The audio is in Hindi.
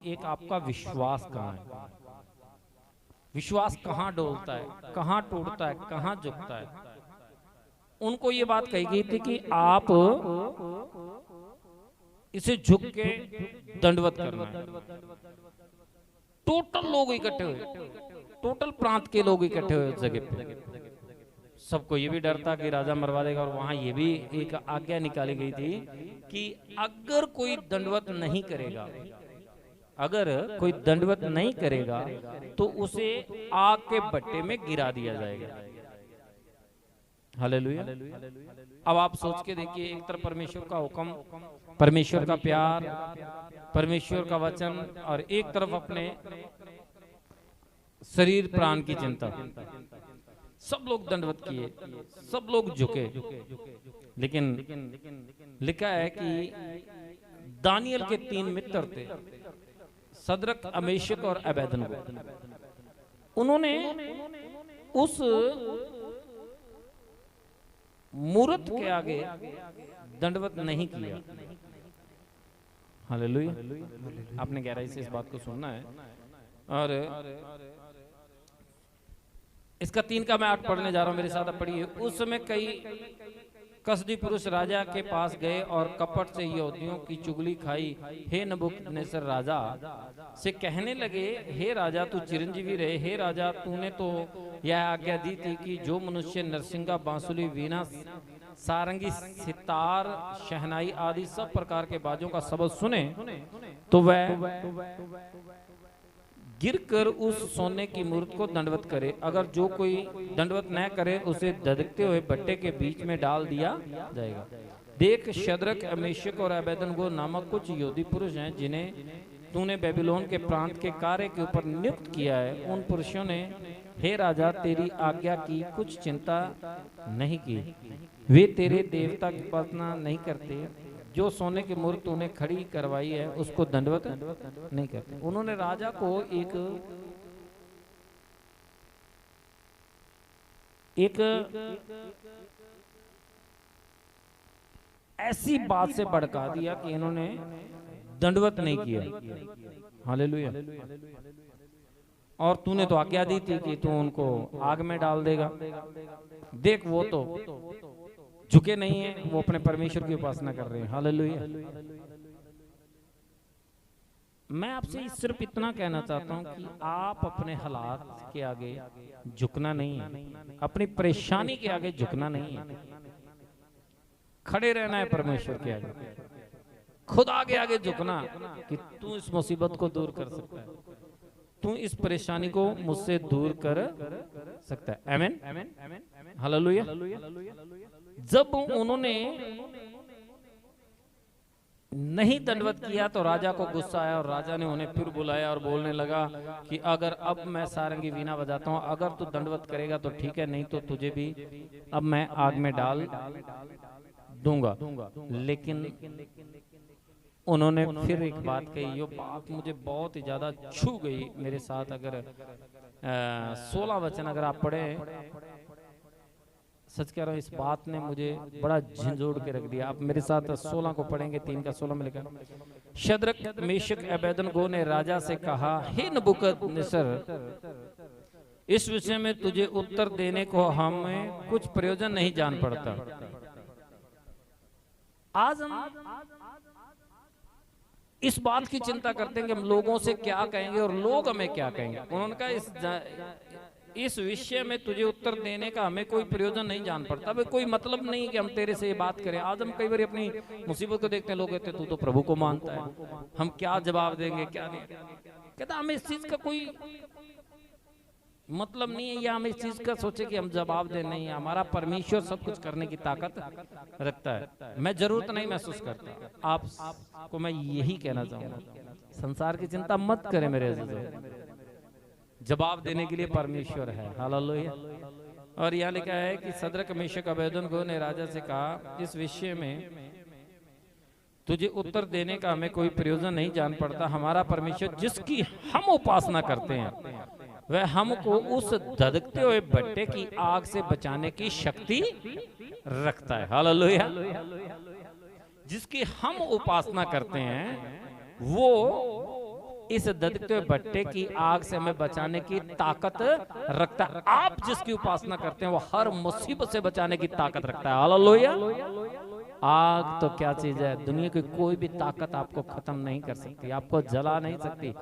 एक आपका विश्वास कहाँ है, विश्वास कहाँ डोलता है, कहाँ टूटता है, कहाँ झुकता है। उनको ये बात कही गई थी कि आप इसे झुक के दंडवत करना है। टोटल लोग इकट्ठे हुए, टोटल प्रांत के लोग इकट्ठे हुए उस जगह पे। सबको ये भी डर था कि राजा मरवा देगा, और वहां ये भी एक आज्ञा निकाली गई थी कि अगर कोई दंडवत नहीं करेगा, अगर कोई दंडवत नहीं करेगा तो उसे आग के भट्टे में गिरा दिया जाएगा। हालेलुया। अब आप सोच के देखिए, एक तरफ परमेश्वर का हुक्म, परमेश्वर का प्यार, परमेश्वर का वचन, और एक तरफ अपने शरीर प्राण की चिंता। सब लोग दंडवत किए, सब लोग झुके, लेकिन लिखा है कि दानियल के 3 मित्र थे, सदरक, अमेशक और अबेदनगो। उन्होंने उस मूर्त के आगे दंडवत नहीं किया। हालेलुया। आपने गहराई से इस बात को सुनना है। और इसका 3 का मैं 8 पढ़ने जा रहा हूं, मेरे साथ आप पढ़िए। उस समय कई कसदी पुरुष राजा के पास गए और कपट से यहूदियों की चुगली खाई। हे नबूकदनेस्सर राजा से कहने लगे, हे राजा तू चिरंजीवी रहे। हे राजा, तूने तो यह आज्ञा दी थी कि जो मनुष्य नरसिंगा, बांसुरी, वीणा, सारंगी, सितार, शहनाई आदि सब प्रकार के बाजों का शब्द सुने तो वह गिरकर उस सोने की मूर्त को दंडवत करे। अगर जो कोई दंडवत न करे उसे धधकते हुए भट्टे के बीच में डाल दिया जाएगा। देख, शद्रक, अमेशक और अबेदनगो नामक कुछ यहूदी पुरुष हैं जिन्हें तूने बेबीलोन के प्रांत के कार्य के ऊपर नियुक्त किया है। उन पुरुषों ने, हे राजा, तेरी आज्ञा की कुछ चिंता नहीं की। वे तेरे देवता की उपासना नहीं करते। जो सोने की मूर्त तूने खड़ी करवाई है उसको दंडवत नहीं करते। उन्होंने राजा को एक ऐसी बात से भड़का दिया कि इन्होंने दंडवत नहीं किया। हालेलुया। और तूने तो आज्ञा दी थी कि तू उनको आग में डाल देगा। देख, वो तो झुके नहीं है, वो अपने परमेश्वर की उपासना कर रहे हैं। हालेलुया। मैं आपसे सिर्फ इतना कहना चाहता हूं कि आप अपने हालात के आगे झुकना नहीं है, अपनी परेशानी के आगे झुकना नहीं है, खड़े रहना है परमेश्वर के आगे, खुदा के आगे झुकना कि तू इस मुसीबत को दूर कर सकता है, तू इस परेशानी को मुझसे दूर कर सकता है। आमीन। हालेलुया। जब उन्होंने नहीं दंडवत किया तो राजा को गुस्सा आया, और राजा ने उन्हें फिर बुलाया और बोलने लगा कि अगर अब मैं सारंगी वीणा बजाता हूं, अगर तू दंडवत करेगा तो ठीक है, नहीं तो तुझे भी अब मैं आग में डाल दूंगा। लेकिन उन्होंने फिर एक बात कही, ये बात मुझे बहुत ही ज्यादा छू गई मेरे साथ। अगर 16 वचन अगर आप पढ़े, सच कह रहा हूँ, इस बात ने मुझे बड़ा झंझोड़ के रख दिया। आप मेरे साथ 16 को पढ़ेंगे, 3 का 16 में लिखा, शद्रक, मेशक, अबेदनगो ने राजा से कहा, हे नबूकदनेस्सर, इस विषय में तुझे उत्तर देने को हमें कुछ प्रयोजन नहीं जान पड़ता। आज हम इस बात की चिंता करते हैं कि हम लोगों से क्या कहेंगे और लोग हमें क्या कहेंगे। उन्होंने कहा, इस विषय में तुझे उत्तर देने का हमें कोई प्रयोजन नहीं जान पड़ता। भाई, कोई मतलब नहीं कि हम तेरे से ये बात करें। आज हम कई बार अपनी मुसीबत को देखते हैं, लोग कहते हैं तू तो प्रभु को मानता है, हम क्या जवाब देंगे, क्या नहीं। कहता हमें इस चीज का कोई मतलब नहीं है, या हम इस चीज का सोचे कि हम जवाब दे। नहीं, हमारा परमेश्वर सब कुछ करने की ताकत रखता है। मैं जरूरत नहीं महसूस करता। आपको मैं यही कहना चाहूंगा, संसार की चिंता मत करें मेरे अजीजों, जवाब देने के लिए परमेश्वर है। हालेलुया। और यहाँ लिखा है कि सदरक, मेशक, अबेदनगो ने राजा से कहा, इस विषय में तुझे उत्तर देने का हमें कोई प्रयोजन नहीं जान पड़ता। हमारा परमेश्वर जिसकी हम उपासना करते हैं वह हमको उस धधकते हुए भट्टे की आग से बचाने की शक्ति रखता है। हालेलुया। जिसकी हम उपासना करते हैं वो इस दधकते हुए भट्टे की आग से हमें बचाने की ताकत रखता है। आप जिसकी उपासना करते हैं वो हर मुसीबत से बचाने की ताकत रखता है। हालेलुया। आग तो क्या चीज है, दुनिया की कोई भी ताकत आपको खत्म नहीं कर सकती, आपको जला नहीं सकती।